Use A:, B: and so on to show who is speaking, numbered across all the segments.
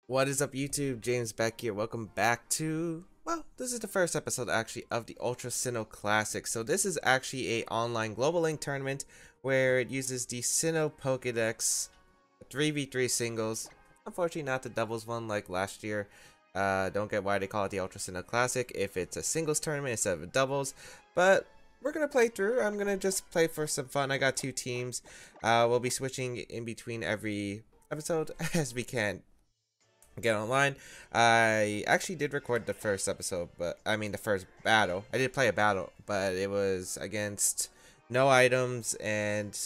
A: What is up, YouTube? James Baek here. Welcome back to, well, this is the first episode actually of the Ultra Sinnoh Classic. So this is actually a online global link tournament where it uses the Sinnoh Pokedex 3v3 singles. Unfortunately not the doubles one like last year. Don't get why they call it the Ultra Sinnoh Classic if it's a singles tournament instead of a doubles. But we're gonna play through. I'm gonna just play for some fun. I got two teams. We'll be switching in between every episode as we can get online. I actually did record the first episode, but I mean the first battle. I did play a battle, but it was against no items and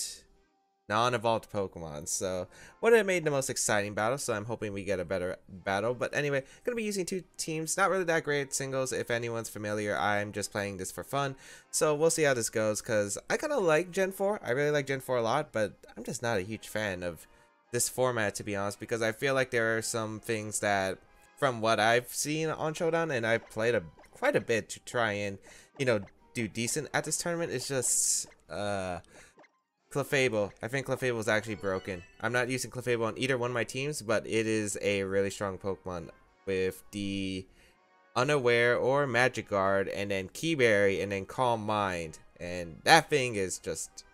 A: non-evolved Pokemon, so would have made the most exciting battle. So I'm hoping we get a better battle. But anyway, gonna be using two teams. Not really that great at singles. If anyone's familiar, I'm just playing this for fun, so we'll see how this goes, because I kind of like Gen 4. I really like Gen 4 a lot, but I'm just not a huge fan of this format, to be honest, because I feel like there are some things that, from what I've seen on Showdown, and I've played quite a bit to try and, do decent at this tournament, it's just Clefable. I think Clefable is actually broken. I'm not using Clefable on either one of my teams, but it is a really strong Pokemon with the Unaware or Magic Guard, and then Keyberry, and then Calm Mind, and that thing is just,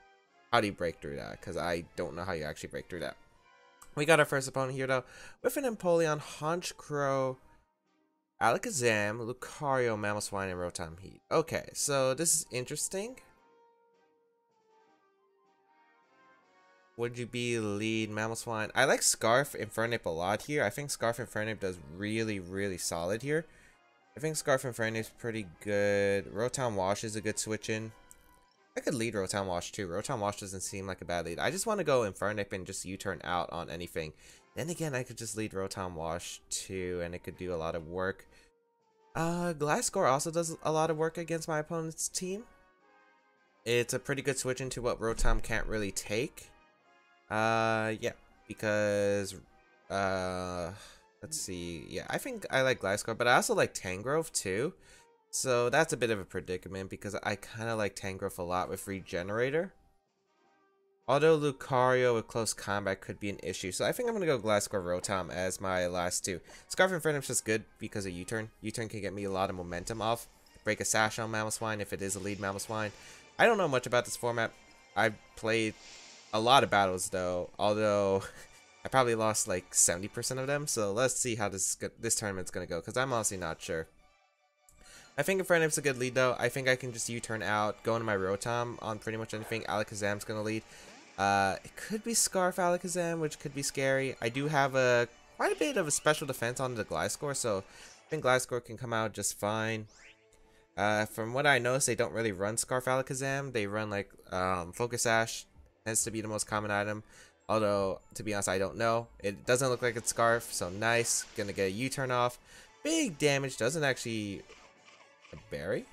A: how do you break through that? Because I don't know how you actually break through that. We got our first opponent here, though, with an Empoleon, Honchkrow, Alakazam, Lucario, Mamoswine, and Rotom Heat. Okay, so this is interesting. Would you be lead Mamoswine? I like Scarf Infernape a lot here. I think Scarf Infernape does really, really solid here. I think Scarf Infernape is pretty good. Rotom Wash is a good switch in. I could lead Rotom Wash too. Rotom Wash doesn't seem like a bad lead. I just want to go Infernape and just U-turn out on anything. Then again, I could just lead Rotom Wash too, and it could do a lot of work. Gliscor also does a lot of work against my opponent's team. It's a pretty good switch into what Rotom can't really take. Yeah, because, let's see. Yeah, I think I like Gliscor, but I also like Tangrowth too. So that's a bit of a predicament, because I kind of like Tangrowth a lot with Regenerator. Although Lucario with close combat could be an issue. So I think I'm going to go Gliscor Rotom as my last two. Scarf Infernape is just good because of U-turn. U-turn can get me a lot of momentum off. Break a Sash on Mamoswine if it is a lead Mamoswine. I don't know much about this format. I've played a lot of battles though, although I probably lost like 70% of them. So let's see how this tournament's going to go, because I'm honestly not sure. I think Infernape's a good lead though. I think I can just U-turn out, go into my Rotom on pretty much anything. Alakazam's gonna lead. It could be Scarf Alakazam, which could be scary. I do have quite a bit of a special defense on the Gliscor, so I think Gliscor can come out just fine. From what I noticed, they don't really run Scarf Alakazam. They run like Focus Sash tends to be the most common item. Although, to be honest, I don't know. It doesn't look like it's Scarf, so nice. Gonna get a U-turn off. Big damage, doesn't actually... A berry?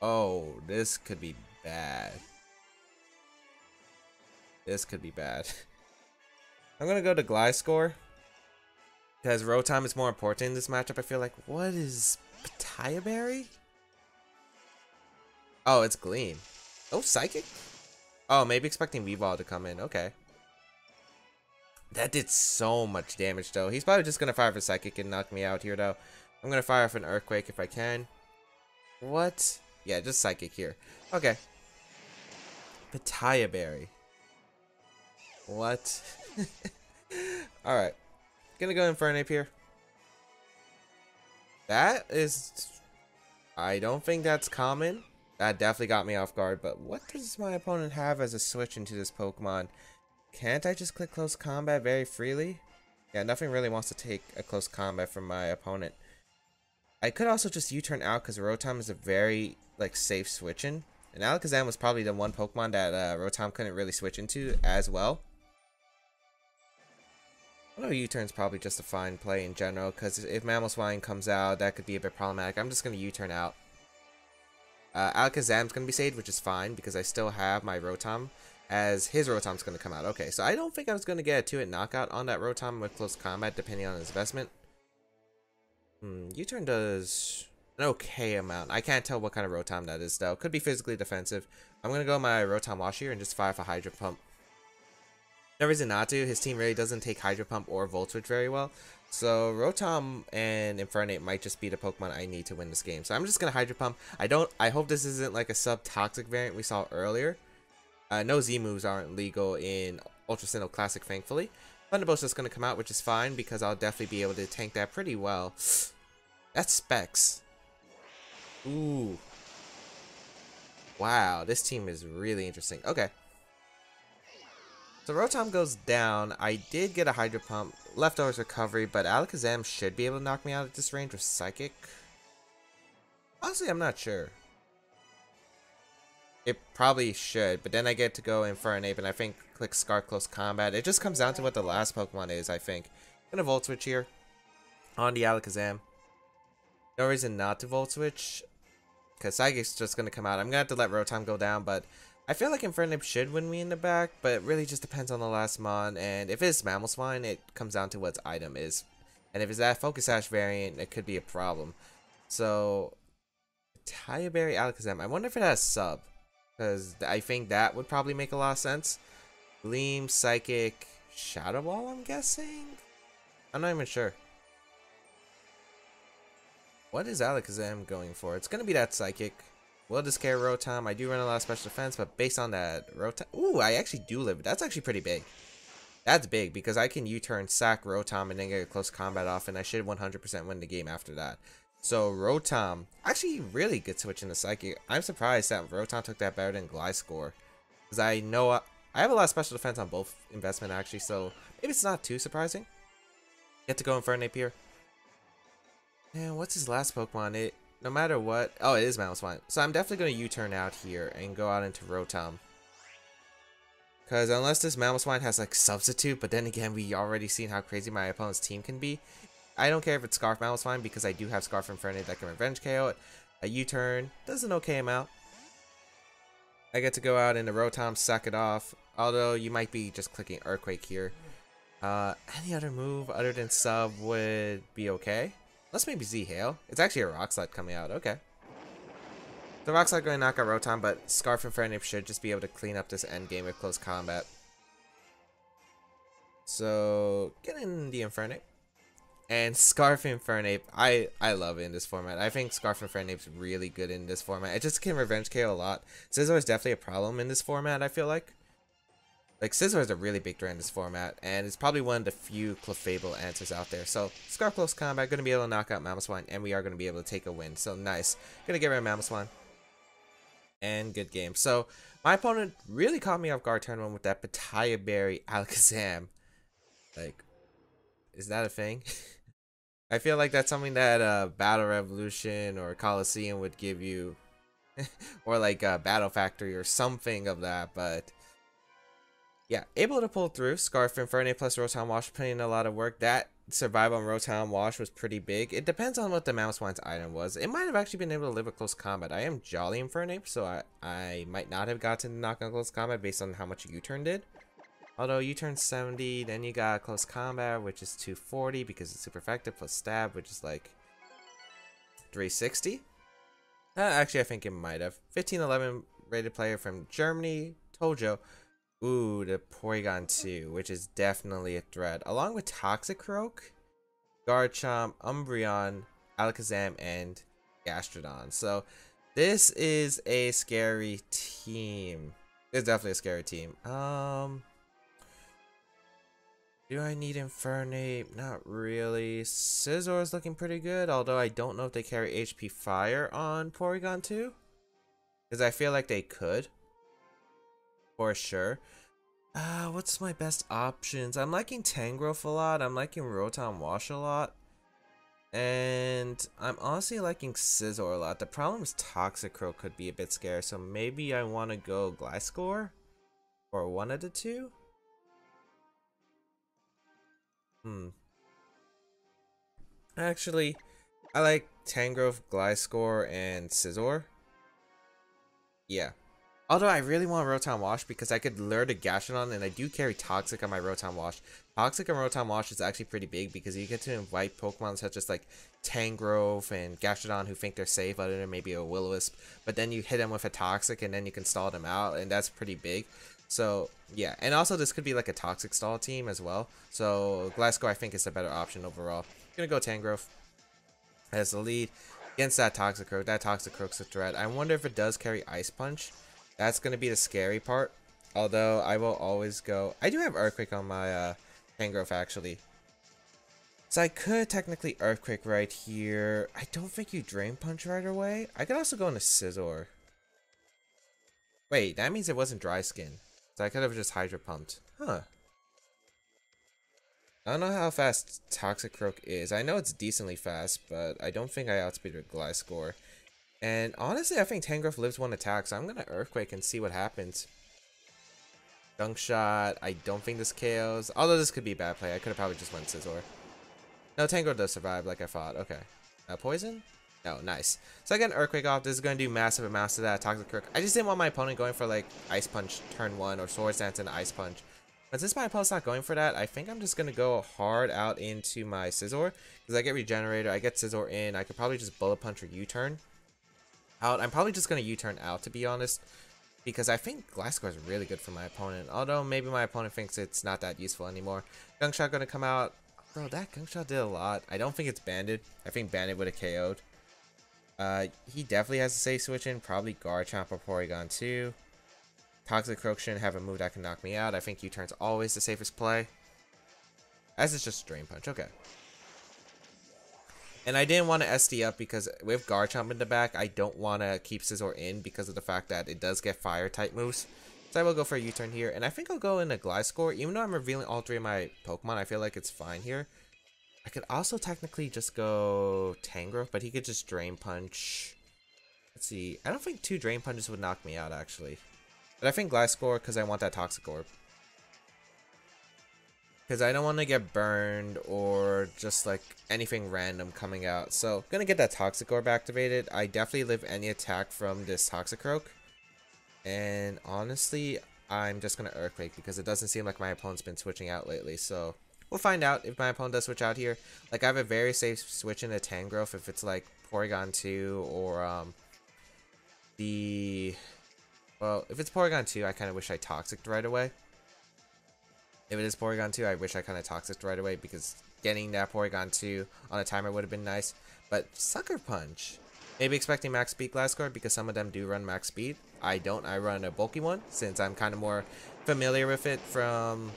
A: Oh, this could be bad. This could be bad. I'm gonna go to Gliscor, because Rotom is more important in this matchup. I feel like, what is Pitaya Berry? Oh, it's Gleam. Oh, Psychic? Oh, maybe expecting Weavile to come in. Okay. That did so much damage, though. He's probably just gonna fire for Psychic and knock me out here, though. I'm gonna fire off an Earthquake if I can. What? Yeah, just Psychic here. Okay. Pitaya Berry. What? Alright. Gonna go Infernape here. That is... I don't think that's common. That definitely got me off guard. But what does my opponent have as a switch into this Pokemon? Can't I just click Close Combat very freely? Yeah, nothing really wants to take a Close Combat from my opponent. I could also just U-turn out, because Rotom is a very, like, safe switch-in. And Alakazam was probably the one Pokemon that Rotom couldn't really switch into as well. Although U-turn's probably just a fine play in general, because if Mamoswine comes out, that could be a bit problematic. I'm just going to U-turn out. Alakazam's going to be saved, which is fine, because I still have my Rotom, as his Rotom's going to come out. Okay, so I don't think I was going to get a 2-hit knockout on that Rotom with close combat, depending on his investment. U-turn does an okay amount. I can't tell what kind of Rotom that is, though. Could be physically defensive. I'm going to go my Rotom Wash here and just fire for Hydro Pump. No reason not to. His team really doesn't take Hydro Pump or Volt Switch very well. So Rotom and Infernape might just be the Pokemon I need to win this game. So I'm just gonna Hydro Pump. I hope this isn't like a sub-toxic variant we saw earlier. No Z moves aren't legal in Ultra Sinnoh Classic, thankfully. Thunderbolt's just gonna come out, which is fine because I'll definitely be able to tank that pretty well. That's Specs. Ooh. Wow, this team is really interesting. Okay. So Rotom goes down. I did get a Hydro Pump, Leftovers Recovery, but Alakazam should be able to knock me out at this range with Psychic. Honestly, I'm not sure. It probably should, but then I get to go Infernape, and I think click Scarf Close Combat. It just comes down to what the last Pokemon is, I think. Gonna Volt Switch here on the Alakazam. No reason not to Volt Switch, because Psychic's just gonna come out. I'm gonna have to let Rotom go down, but I feel like Infernape should win me in the back, but it really just depends on the last mon, and if it's Mamoswine, it comes down to what its item is. And if it's that Focus Sash variant, it could be a problem. So, Taya Berry Alakazam, I wonder if it has sub, because I think that would probably make a lot of sense. Gleam, Psychic, Shadow Ball, I'm guessing? I'm not even sure. What is Alakazam going for? It's going to be that Psychic. Will this carry Rotom? I do run a lot of special defense, but based on that Rotom... Ooh, I actually do live. That's actually pretty big. That's big, because I can U-turn, sack Rotom, and then get a close combat off, and I should 100% win the game after that. So, Rotom... Actually, really good switch into Psychic. I'm surprised that Rotom took that better than Gliscor. Because I know... I have a lot of special defense on both investment, actually, so maybe it's not too surprising. Get to go Infernape here. And what's his last Pokemon? No matter what... Oh, it is Mamoswine. So I'm definitely going to U-turn out here and go out into Rotom. Because unless this Mamoswine has like Substitute, but then again, we already seen how crazy my opponent's team can be. I don't care if it's Scarf Mamoswine because I do have Scarf Infernape that can Revenge KO it. A U-turn does an okay amount. I get to go out into Rotom, sack it off. Although you might be just clicking Earthquake here. Any other move other than Sub would be okay. Unless maybe Z-Hail. It's actually a Rock Slide coming out. Okay. The Rock Slide going to knock out Rotom, but Scarf Infernape should just be able to clean up this endgame with close combat. So, get in the Infernape. And Scarf Infernape, I love it in this format. I think Scarf Infernape's really good in this format. It just can Revenge KO a lot. Scizor is definitely a problem in this format, I feel like. Like, Scizor is a really big threat in this format, and it's probably one of the few Clefable answers out there. So, Scarf Close Combat, going to be able to knock out Mamoswine, and we are going to be able to take a win. So, nice. Going to get rid of Mamoswine. And good game. So, my opponent really caught me off guard turn one with that Pitaya Berry Alakazam. Like, is that a thing? I feel like that's something that Battle Revolution or Coliseum would give you. Or like Battle Factory or something of that, but... yeah, able to pull through. Scarf Infernape plus Rotom Wash, putting in a lot of work. That survival on Rotom Wash was pretty big. It depends on what the Mamoswine's item was. It might have actually been able to live a close combat. I am Jolly Infernape, so I might not have gotten to knock on close combat based on how much U-turn did. Although U-turn 70, then you got close combat, which is 240 because it's super effective, plus stab, which is like 360. Actually, I think it might have. 1511 rated player from Germany, Tojo. Ooh, the Porygon 2, which is definitely a threat. Along with Toxicroak, Garchomp, Umbreon, Alakazam, and Gastrodon. So, this is a scary team. It's definitely a scary team. Do I need Infernape? Not really. Scizor is looking pretty good, although I don't know if they carry HP Fire on Porygon 2. Because I feel like they could. For sure. What's my best options? I'm liking Tangrowth a lot. I'm liking Rotom Wash a lot. And I'm honestly liking Scizor a lot. The problem is Toxicroak could be a bit scary, so maybe I want to go Gliscor? Or one of the two? Actually, I like Tangrowth, Gliscor, and Scizor. Yeah. Although I really want Rotom Wash because I could lure the Gastrodon, and I do carry Toxic on my Rotom Wash. Toxic and Rotom Wash is actually pretty big because you get to invite Pokemon such as like Tangrowth and Gastrodon who think they're safe other than maybe a Will-O-Wisp. But then you hit them with a Toxic and then you can stall them out, and that's pretty big. So yeah, and also this could be like a toxic stall team as well. So Gliscor I think is a better option overall. Gonna go Tangrowth as the lead against that Toxicroak. That Toxicroak's a threat. I wonder if it does carry Ice Punch. That's gonna be the scary part. Although I will always go. I do have Earthquake on my Tangrowth actually. So I could technically Earthquake right here. I don't think you Drain Punch right away. I could also go into Scizor. Wait, that means it wasn't Dry Skin. So I could have just Hydro Pumped. Huh. I don't know how fast Toxicroak is. I know it's decently fast, but I don't think I outspeeded Gliscor. And honestly, I think Tangrowth lives one attack, so I'm going to Earthquake and see what happens. Gunk Shot. I don't think this KOs. Although this could be a bad play. I could have probably just went Scizor. No, Tangrowth does survive like I thought. Okay. Poison? No, nice. So I get an Earthquake off. This is going to do massive amounts of that Toxicroak. I just didn't want my opponent going for like Ice Punch turn 1 or Swords Dance and Ice Punch. But since my opponent's not going for that, I think I'm just going to go hard out into my Scizor. Because I get Regenerator, I get Scizor in. I could probably just Bullet Punch or U-turn out. I'm probably just going to U-turn out, to be honest. Because I think Gliscor is really good for my opponent. Although maybe my opponent thinks it's not that useful anymore. Gunk Shot going to come out. Bro, that Gunk Shot did a lot. I don't think it's Banded. I think Banded would have KO'd. He definitely has a safe switch in. Probably Garchomp or Porygon 2. Toxicroak shouldn't have a move that can knock me out. I think U-turn's always the safest play. As it's just Drain Punch. Okay. And I didn't want to SD up because with Garchomp in the back, I don't want to keep Scizor in because of the fact that it does get fire type moves. So I will go for a U-turn here. And I think I'll go into Gliscor. Even though I'm revealing all 3 of my Pokemon, I feel like it's fine here. I could also technically just go Tangrowth, but he could just Drain Punch. Let's see. I don't think 2 Drain Punches would knock me out, actually. But I think Gliscor because I want that Toxic Orb. Because I don't want to get burned or just like anything random coming out. So, gonna get that Toxic Orb activated. I definitely live any attack from this Toxicroak. And honestly, I'm just gonna Earthquake because it doesn't seem like my opponent's been switching out lately. So, we'll find out if my opponent does switch out here. Like, I have a very safe switch into Tangrowth if it's like Porygon 2 or well, if it's Porygon 2, I kind of wish I Toxiced right away. If it is Porygon 2, I wish I kind of Toxiced right away because getting that Porygon 2 on a timer would have been nice. But Sucker Punch. Maybe expecting max speed Gliscor because some of them do run max speed. I don't. I run a bulky one since I'm kind of more familiar with it from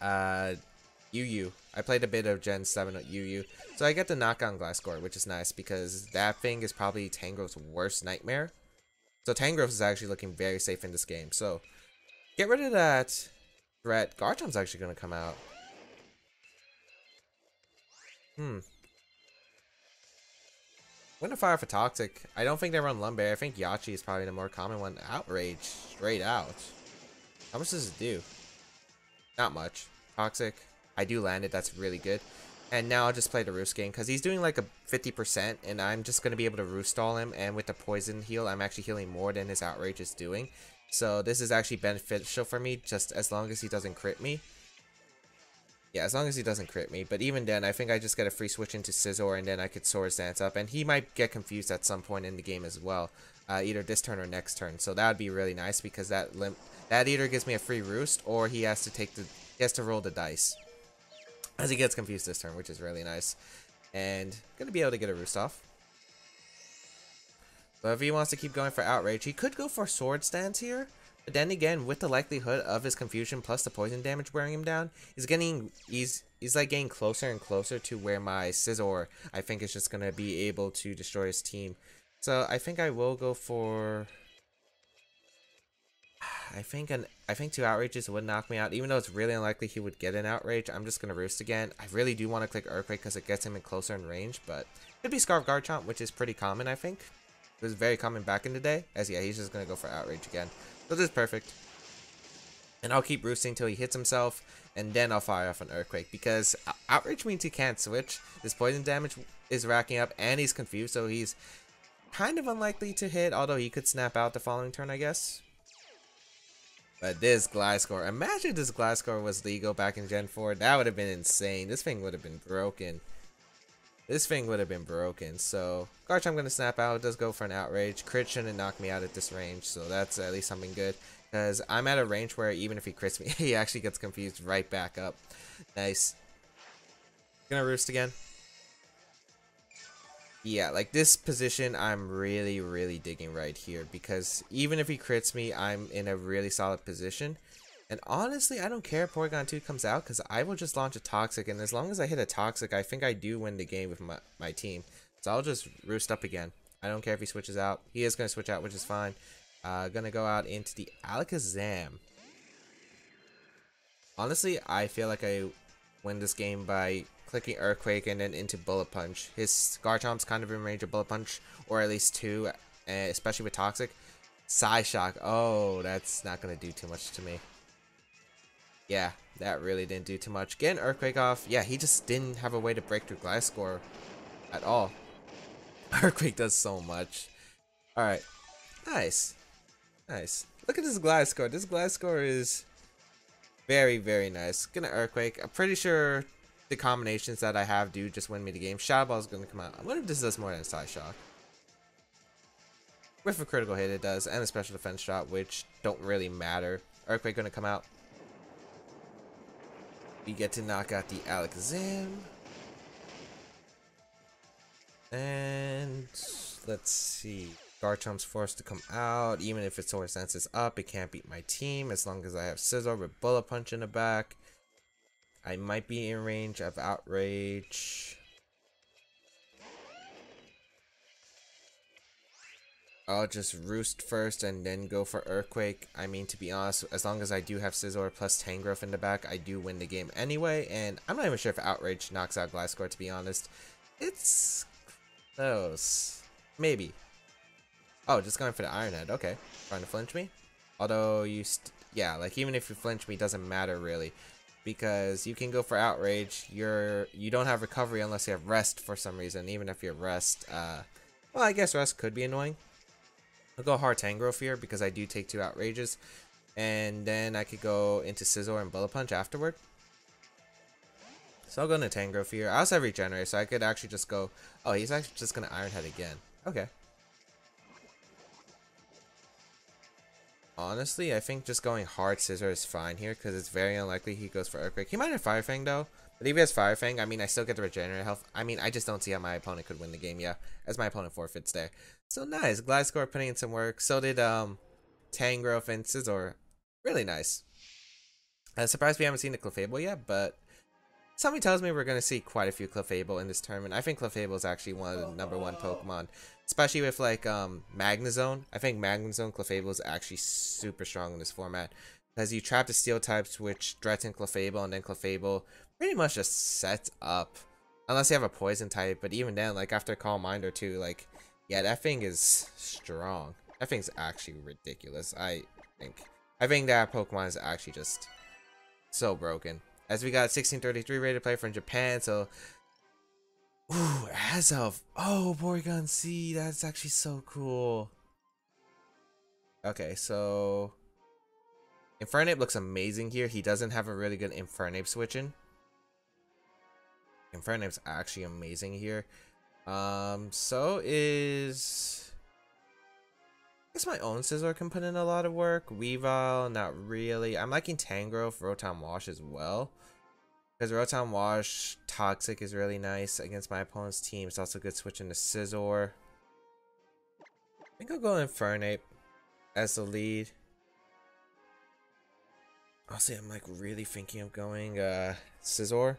A: UU. I played a bit of Gen 7 at UU. So I get the knockdown Gliscor, which is nice because that thing is probably Tangrowth's worst nightmare. So Tangrowth is actually looking very safe in this game. So get rid of that threat. Garchomp's actually going to come out. I'm going to fire for Toxic. I don't think they run Lumberry. I think Yachi is probably the more common one. Outrage. Straight out. How much does it do? Not much. Toxic. I do land it. That's really good. And now I'll just play the Roost game because he's doing like a 50% and I'm just going to be able to Roost stall him. And with the Poison heal, I'm actually healing more than his Outrage is doing. So this is actually beneficial for me just as long as he doesn't crit me. Yeah, as long as he doesn't crit me. But even then, I think I just get a free switch into Scizor and then I could Swords Dance up. And he might get confused at some point in the game as well. Either this turn or next turn. So that would be really nice because that either gives me a free Roost or he has to roll the dice. As he gets confused this turn, which is really nice. And gonna be able to get a Roost off. But if he wants to keep going for Outrage, he could go for Swords Dance here. But then again, with the likelihood of his confusion plus the poison damage wearing him down, he's like getting closer and closer to where my Scizor, I think, is just gonna be able to destroy his team. So I think I will go for. I think 2 Outrages would knock me out, even though it's really unlikely he would get an Outrage. I'm just gonna Roost again. I really do want to click Earthquake because it gets him in closer in range, but it could be Scarf Garchomp, which is pretty common. I think it was very common back in the day. As yeah, he's just gonna go for Outrage again. So this is perfect. And I'll keep roosting till he hits himself, and then I'll fire off an Earthquake because Outrage means he can't switch. This poison damage is racking up, and he's confused, so he's kind of unlikely to hit. Although he could snap out the following turn, I guess. But this Gliscor, imagine this Gliscor was legal back in Gen 4. That would have been insane. This thing would have been broken. This thing would have been broken. So, Garchomp going to snap out. It does go for an Outrage. Crit shouldn't knock me out at this range. So, that's at least something good. Because I'm at a range where even if he crits me, he actually gets confused right back up. Nice. Gonna roost again. Yeah, like this position I'm really, really digging right here. Because even if he crits me, I'm in a really solid position. And honestly, I don't care if Porygon 2 comes out because I will just launch a Toxic. And as long as I hit a Toxic, I think I do win the game with my team. So I'll just roost up again. I don't care if he switches out. He is going to switch out, which is fine. Gonna go out into the Alakazam. Honestly, I feel like I win this game by clicking Earthquake and then into Bullet Punch. His Garchomp's kind of in range of Bullet Punch, or at least 2, especially with Toxic. Psyshock. Oh, that's not going to do too much to me. Yeah, that really didn't do too much. Getting Earthquake off. Yeah, he just didn't have a way to break through Gliscor at all. Earthquake does so much. Alright. Nice. Nice. Look at this Gliscor. This Gliscor is very, very nice. Gonna Earthquake. I'm pretty sure the combinations that I have do just win me the game. Shadow Ball is gonna come out. I wonder if this does more than Psyshock. With a critical hit it does, and a special defense shot, which don't really matter. Earthquake gonna come out. We get to knock out the Alakazam. And let's see. Garchomp's forced to come out. Even if its Sword Sense is up, it can't beat my team as long as I have Scizor with Bullet Punch in the back. I might be in range of Outrage. I'll just roost first and then go for Earthquake. I mean, to be honest, as long as I do have Scizor plus Tangrowth in the back, I do win the game anyway. And I'm not even sure if Outrage knocks out Gliscor, to be honest. It's close. Maybe. Oh, just going for the Iron Head. Okay. Trying to flinch me? Although, yeah, like, even if you flinch me, it doesn't matter, really. Because you can go for Outrage. You don't have Recovery unless you have Rest for some reason. Even if you have Rest, well, I guess Rest could be annoying. I'll go hard Tangrowth here because I do take 2 Outrages. And then I could go into Scizor and Bullet Punch afterward. So I'll go into Tangrowth here. I also have Regenerate, so I could actually just go... Oh, he's actually just going to Iron Head again. Okay. Honestly, I think just going hard Scizor is fine here because it's very unlikely he goes for Earthquake. He might have Fire Fang though. But if he has Fire Fang, I mean, I still get the Regenerate health. I mean, I just don't see how my opponent could win the game, yeah. As my opponent forfeits there. So nice. Gliscor putting in some work. So did Tangrowth and Scizor. Really nice. I'm surprised we haven't seen the Clefable yet, but something tells me we're going to see quite a few Clefable in this tournament. I think Clefable is actually one of the #1 Pokemon. Especially with like Magnezone. I think Magnezone Clefable is actually super strong in this format. Because you trap the Steel types which threaten Clefable, and then Clefable pretty much just sets up. Unless you have a Poison type, but even then, like after Calm Mind or 2, like, yeah, that thing is strong. That thing's actually ridiculous, I think. I think that Pokemon is actually just so broken. As we got 1633 rated play from Japan, so... Ooh, as of... Oh, Porygon C, that's actually so cool. Okay, so... Infernape looks amazing here. He doesn't have a really good Infernape switching. Infernape's actually amazing here. So is... I guess my own Scizor can put in a lot of work. Weavile, not really. I'm liking Tangrowth, Rotom Wash as well. Because Rotom Wash, Toxic is really nice against my opponent's team. It's also good switching to Scizor. I think I'll go Infernape as the lead. Honestly, I'm like really thinking of going Scizor.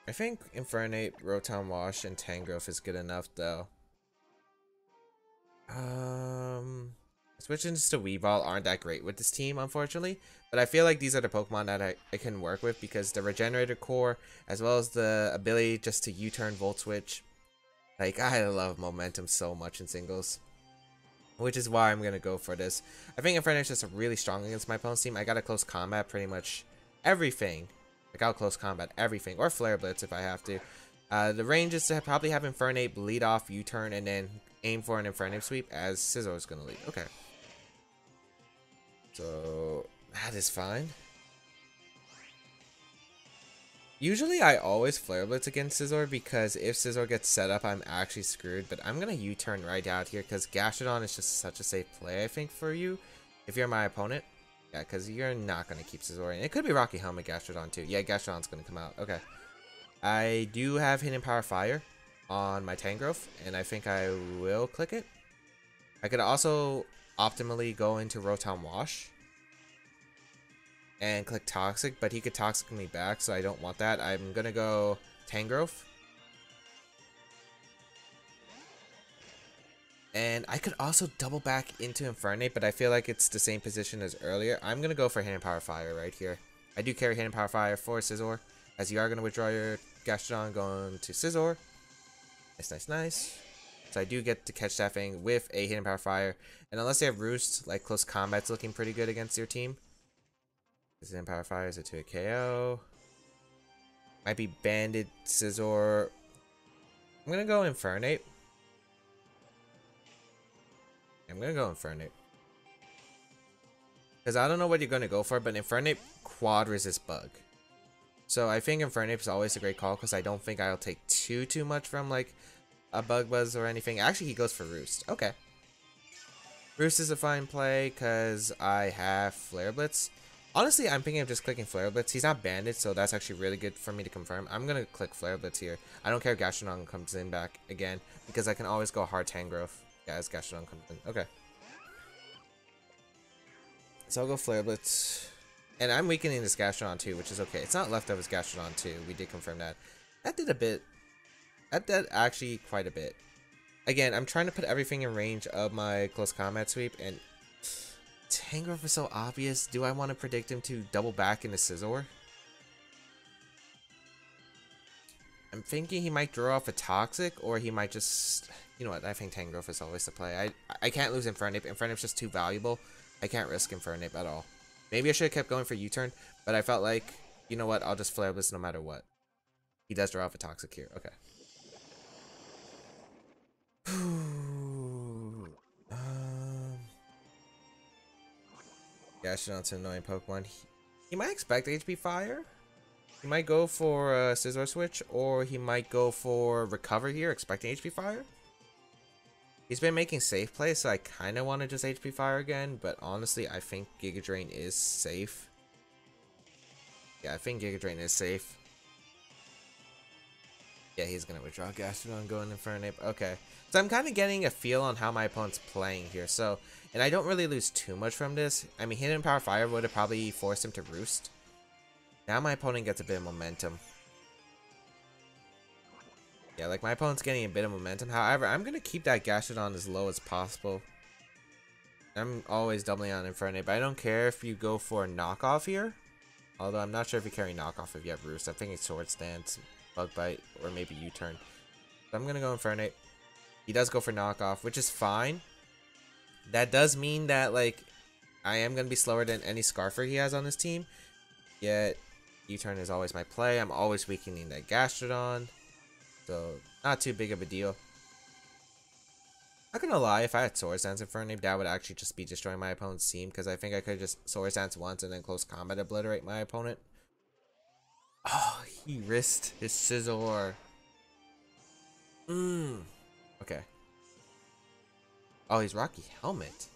A: I think Infernape, Rotom Wash, and Tangrowth is good enough though. Switching to Weavile aren't that great with this team, unfortunately. But I feel like these are the Pokemon that I can work with because the Regenerator Core, as well as the ability just to U-turn Volt Switch. Like, I love momentum so much in singles. Which is why I'm going to go for this. I think Infernape's just really strong against my opponent's team. I got a close combat pretty much everything. I got close combat everything. Or Flare Blitz if I have to. The range is to probably have Infernape lead off, U-turn, and then aim for an Infernape sweep as Scizor is going to lead. Okay. So, that is fine. Usually I always Flare Blitz against Scizor because if Scizor gets set up, I'm actually screwed. But I'm going to U-turn right out here because Gastrodon is just such a safe play, I think, for you. If you're my opponent. Yeah, because you're not going to keep Scizor in. It could be Rocky Helmet Gastrodon too. Yeah, Gastrodon's going to come out. Okay. I do have Hidden Power Fire on my Tangrowth, and I think I will click it. I could also optimally go into Rotom Wash and click Toxic, but he could Toxic me back, so I don't want that. I'm gonna go Tangrowth. And I could also double back into Infernape, but I feel like it's the same position as earlier. I'm gonna go for Hidden Power Fire right here. I do carry Hidden Power Fire for Scizor, as you are gonna withdraw your Gastrodon going to Scizor. Nice, nice, nice. So I do get to catch that thing with a Hidden Power Fire. And unless they have Roost, like close combat's looking pretty good against your team. This Hidden Power Fire is a 2 KO. Might be Banded Scizor. I'm gonna go Infernape. I'm gonna go Infernape. Because I don't know what you're gonna go for, but Infernape quad resist bug. So I think Infernape is always a great call because I don't think I'll take too much from like a Bug Buzz or anything. Actually, he goes for Roost. Okay. Roost is a fine play because I have Flare Blitz. Honestly, I'm thinking of just clicking Flare Blitz. He's not banded, so that's actually really good for me to confirm. I'm going to click Flare Blitz here. I don't care if Gastrodon comes in back again because I can always go hard Tangrowth. Yeah, as Gastrodon comes in. Okay. So I'll go Flare Blitz. And I'm weakening this Gastrodon too, which is okay. It's not leftovers Gastrodon too. We did confirm that. That did a bit. That did actually quite a bit. Again, I'm trying to put everything in range of my close combat sweep, and Tangrowth is so obvious. Do I want to predict him to double back into Scizor? I'm thinking he might draw off a Toxic, or he might just... You know what, I think Tangrowth is always the play. I can't lose Infernape. Infernape's just too valuable. I can't risk Infernape at all. Maybe I should have kept going for U-turn, but I felt like, you know what, I'll just Flare Blitz no matter what. He does draw off a Toxic here. Okay. Gastrodon to annoying Pokemon. He might expect HP Fire. He might go for a Scizor Switch, or he might go for Recover here, expecting HP Fire. He's been making safe plays, so I kind of want to just HP Fire again, but honestly, I think Giga Drain is safe. Yeah, I think Giga Drain is safe. Yeah, he's going to withdraw Gastrodon, going Infernape. Okay. So I'm kind of getting a feel on how my opponent's playing here. So, and I don't really lose too much from this. I mean, Hidden Power Fire would have probably forced him to Roost. Now my opponent gets a bit of momentum. Yeah, like my opponent's getting a bit of momentum. However, I'm going to keep that Gastrodon as low as possible. I'm always doubling on Infernape. But I don't care if you go for a knockoff here. Although I'm not sure if you carry knockoff if you have Roost. I think it's Sword Stance, Bug Bite, or maybe U-turn. So I'm going to go Infernape. He does go for knockoff, which is fine. That does mean that, like, I am going to be slower than any Scarfer he has on his team. Yet, U-turn is always my play. I'm always weakening that Gastrodon. So, not too big of a deal. Not gonna lie, if I had Sword Stance Infernape, that would actually just be destroying my opponent's team. Because I think I could just Sword Stance once and then close combat obliterate my opponent. Oh, he risked his Scizor. Okay. Oh, he's Rocky Helmet.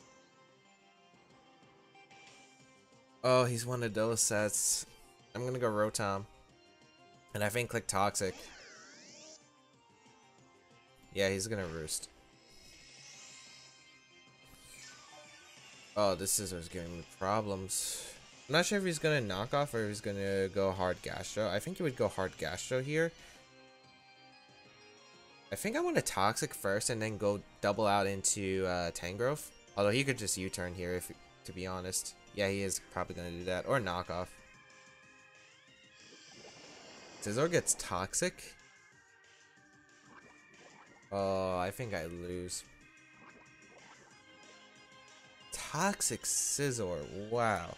A: Oh, he's one of those sets. I'm gonna go Rotom. And I think click Toxic. Yeah, he's gonna Roost. Oh, this Scizor's giving me problems. I'm not sure if he's gonna knock off or if he's gonna go hard Gastro. I think he would go hard Gastro here. I think I want to Toxic first and then go double out into Tangrowth. Although he could just U-turn here, if to be honest. Yeah, he is probably going to do that. Or knockoff. Scizor gets Toxic. Oh, I think I lose. Toxic Scizor. Wow.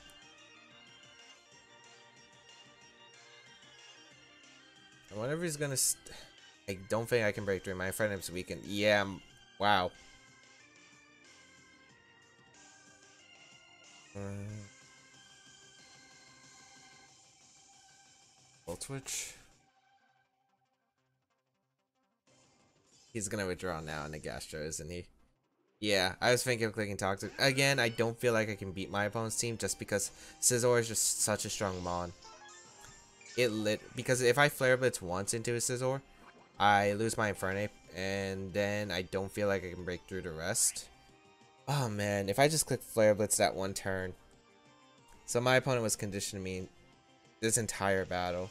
A: I wonder if he's going to... I don't think I can break through. My Infernape's weakened. Yeah, wow. Volt Switch. He's gonna withdraw now in the Gastro, isn't he? Yeah, I was thinking of clicking Toxic. Again, I don't feel like I can beat my opponent's team just because Scizor is just such a strong mon. Because if I Flare Blitz once into a Scizor, I lose my Infernape, and then I don't feel like I can break through the rest. Oh man, if I just click Flare Blitz that one turn. So my opponent was conditioning me this entire battle.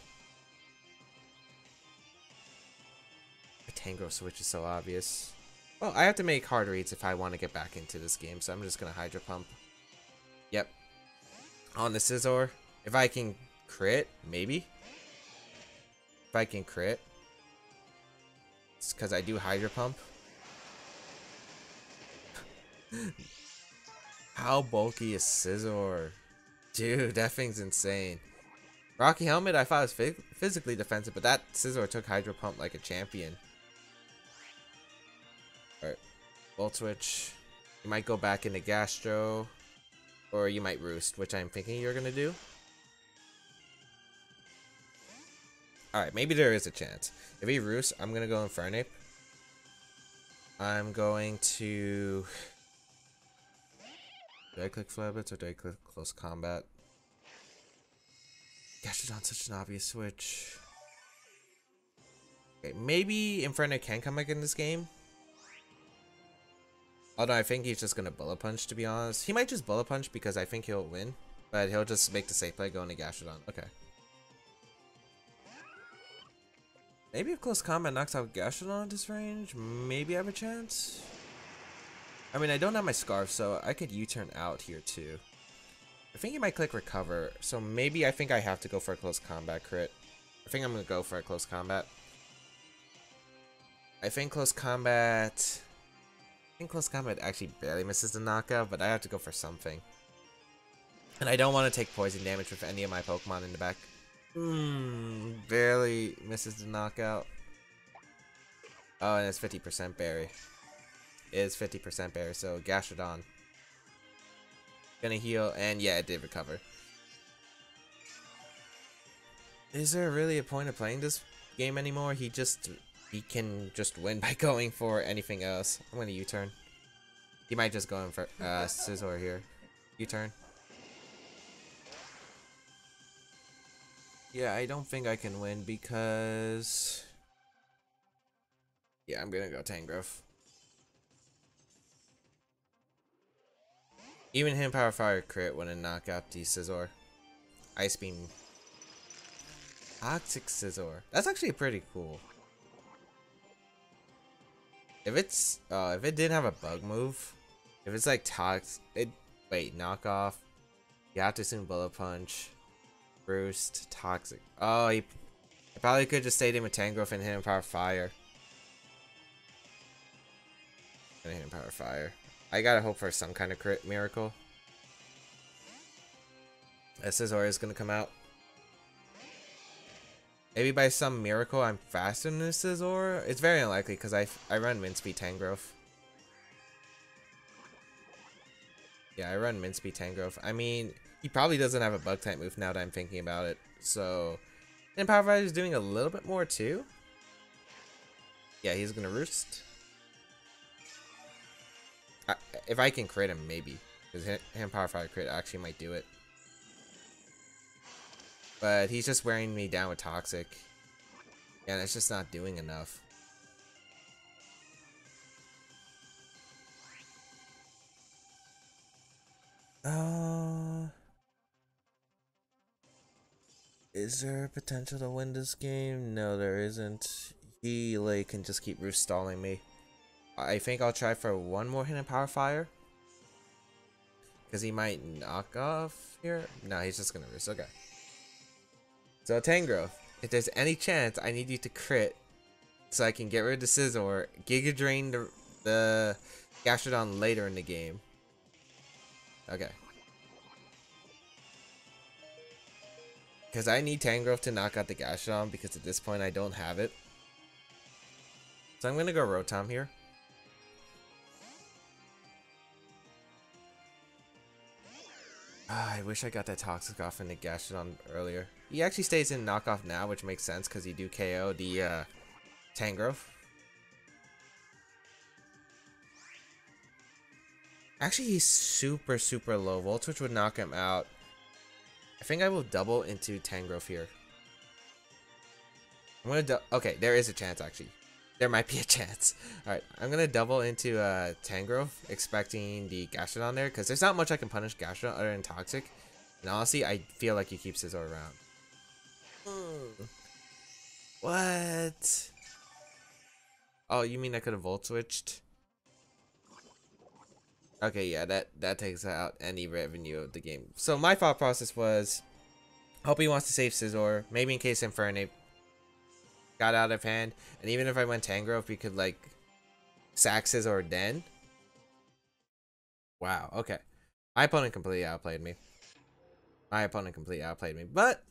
A: My Tangrowth switch is so obvious. Well, I have to make hard reads if I want to get back into this game, so I'm just going to Hydro Pump. Yep. On the Scizor. If I can crit, maybe. If I can crit. It's because I do Hydro Pump. How bulky is Scizor? Dude, that thing's insane. Rocky Helmet, I thought was physically defensive, but that Scizor took Hydro Pump like a champion. Alright. Volt Switch. You might go back into Gastro. Or you might Roost, which I'm thinking you're going to do. Alright, maybe there is a chance. If he Roosts, I'm going to go Infernape. I'm going to... Do I click Flare Blitz or do I click Close Combat? Gastrodon's such an obvious switch. Okay, maybe Inferno can come back in this game. Although I think he's just gonna Bullet Punch, to be honest. He might just Bullet Punch because I think he'll win. But he'll just make the safe play go into Gastrodon. Okay. Maybe if Close Combat knocks out Gastrodon at this range, maybe I have a chance. I mean, I don't have my Scarf, so I could U-turn out here too. I think he might click Recover, so maybe I think I have to go for a Close Combat crit. I think I'm gonna go for a Close Combat. I think Close Combat actually barely misses the knockout, but I have to go for something. And I don't want to take poison damage with any of my Pokemon in the back. Barely misses the knockout. Oh, and it's 50% berry. It is 50% berry, so Gastrodon. Gonna heal, and yeah, it did recover. Is there really a point of playing this game anymore? He can just win by going for anything else. I'm gonna U-turn. He might just go in for Scizor here. U-turn. Yeah, I don't think I can win because... Yeah, I'm gonna go Tangrowth. Even him Power Fire crit wouldn't knock out the Scizor. Ice Beam. Toxic Scizor. That's actually pretty cool. If it didn't have a bug move, if it's like wait, knockoff. You have to assume Bullet Punch. Roost, Toxic. Oh, he probably could just stayed in with Tangrowth and hit him Power Fire. Gonna hit him Power Fire. I gotta hope for some kind of crit miracle. Scizor is gonna come out. Maybe by some miracle I'm faster than this Scizor. It's very unlikely because I run Min Speed Tangrowth. Yeah, I run Min Speed Tangrowth. I mean, he probably doesn't have a bug type move now that I'm thinking about it. So, and Power Fire is doing a little bit more too. Yeah, he's gonna Roost. If I can crit him, maybe. Because him Power Fire crit actually might do it. But he's just wearing me down with Toxic. Yeah, and it's just not doing enough. Is there potential to win this game? No, there isn't. He can just keep Roost stalling me. I think I'll try for one more hit in Power Fire. Because he might knock off here. No, he's just gonna Roost. Okay. So Tangrowth, if there's any chance, I need you to crit so I can get rid of the Scizor, Giga Drain the Gastrodon later in the game. Okay. Because I need Tangrowth to knock out the Gastrodon because at this point I don't have it. So I'm gonna go Rotom here. Ah, I wish I got that Toxic off in the Gastrodon earlier. He actually stays in knockoff now, which makes sense because he do KO the Tangrowth. Actually, he's super, super low. Volt Switch would knock him out. I think I will double into Tangrowth here. I'm gonna okay, there is a chance actually. There might be a chance. Alright, I'm gonna double into Tangrowth, expecting the Gastrodon there, because there's not much I can punish Gastrodon other than Toxic. And honestly, I feel like he keeps Scizor around. What? Oh, you mean I could have Volt Switched? Okay, yeah, that takes out any revenue of the game. So my thought process was, hope he wants to save Scizor, maybe in case Infernape got out of hand, and even if I went Tangrowth, we could like sack Scizor then. Wow, okay. My opponent completely outplayed me. But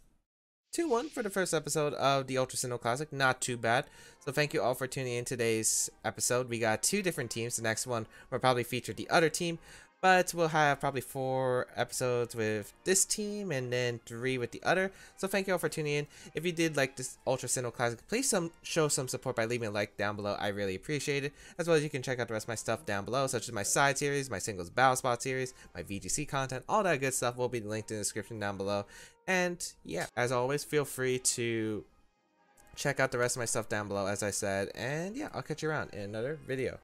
A: 2-1 for the first episode of the Ultra Sinnoh Classic. Not too bad. So thank you all for tuning in today's episode. We got 2 different teams. The next one will probably feature the other team. But we'll have probably 4 episodes with this team and then 3 with the other. So thank you all for tuning in. If you did like this Ultra Sinnoh Classic, please show some support by leaving a like down below. I really appreciate it. As well as you can check out the rest of my stuff down below, such as my side series, my singles battle spot series, my VGC content, all that good stuff will be linked in the description down below. And yeah, as always, feel free to check out the rest of my stuff down below, as I said. And yeah, I'll catch you around in another video.